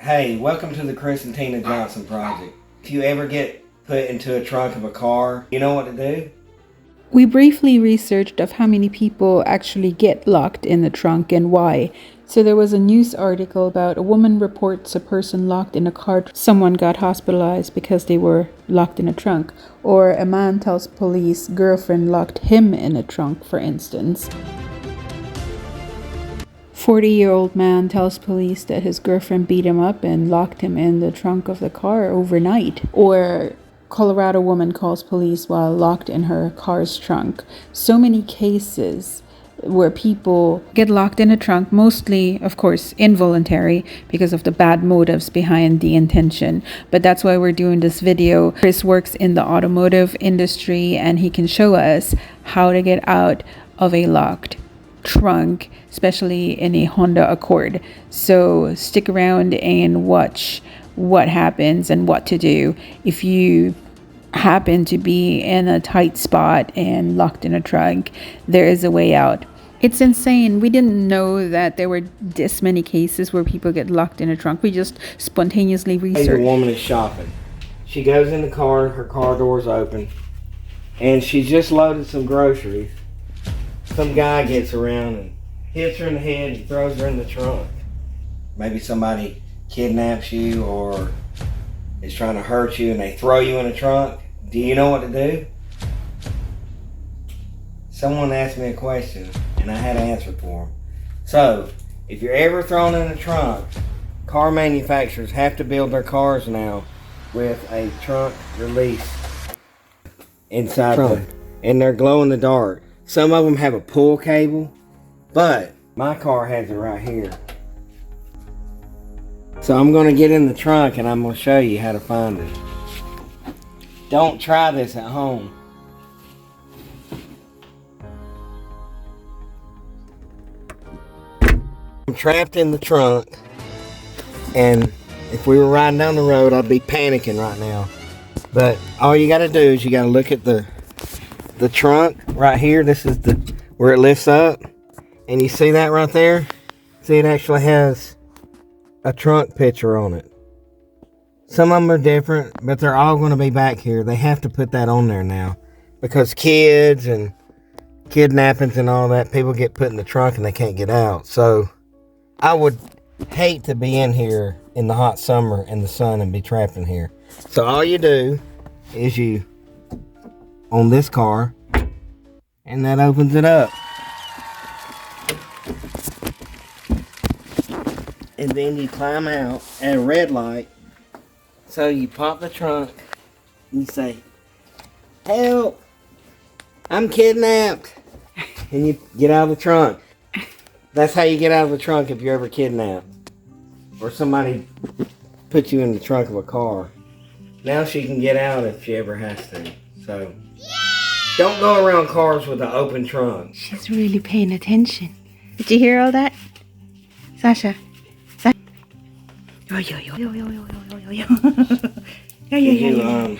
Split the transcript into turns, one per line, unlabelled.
Hey, welcome to the Chris&Teena Johnson project. If you ever get put into a trunk of a car, you know what to do?
We briefly researched of how many people actually get locked in the trunk and why. So there was a news article about a woman reports a person locked in a car. Someone got hospitalized because they were locked in a trunk. Or a man tells police girlfriend locked him in a trunk, for instance. 40-year-old man tells police that his girlfriend beat him up and locked him in the trunk of the car overnight. Or Colorado woman calls police while locked in her car's trunk. So many cases where people get locked in a trunk, mostly, of course, involuntary because of the bad motives behind the intention. But that's why we're doing this video. Chris works in the automotive industry and he can show us how to get out of a locked trunk, especially in a Honda Accord. So stick around and watch what happens and what to do if you happen to be in a tight spot and locked in a trunk. There is a way out. It's insane. We didn't know that there were this many cases where people get locked in a trunk. We just spontaneously researched.
The woman is shopping. She goes in the car, her car door's open, and she just loaded some groceries. Some guy gets around and hits her in the head and throws her in the trunk. Maybe somebody kidnaps you or is trying to hurt you and they throw you in a trunk. Do you know what to do? Someone asked me a question and I had an answer for them. So, if you're ever thrown in a trunk, car manufacturers have to build their cars now with a trunk release inside the, and they're glow in the dark. Some of them have a pull cable, but my car has it right here. So I'm going to get in the trunk and I'm going to show you how to find it. Don't try this at home. I'm trapped in the trunk, and if we were riding down the road, I'd be panicking right now. But all you got to do is you got to look at the trunk right here. This is the where it lifts up, and you see that right there? See, it actually has a trunk picture on it. Some of them are different, but they're all going to be back here. They have to put that on there now because kids and kidnappings and all that, people get put in the trunk and they can't get out. So I would hate to be in here in the hot summer in the sun and be trapped in here. So all you do is you on this car and that opens it up. And then you climb out at a red light. So you pop the trunk and you say, "Help! I'm kidnapped!" And you get out of the trunk. That's how you get out of the trunk if you're ever kidnapped. Or somebody put you in the trunk of a car. Now she can get out if she ever has to. So, don't go around cars with an open trunk.
She's really paying attention. Did you hear all that? Sasha? Yo, yo, yo, yo, yo, yo, yo, yo, yo. Yo, yo, yo, yo, yo.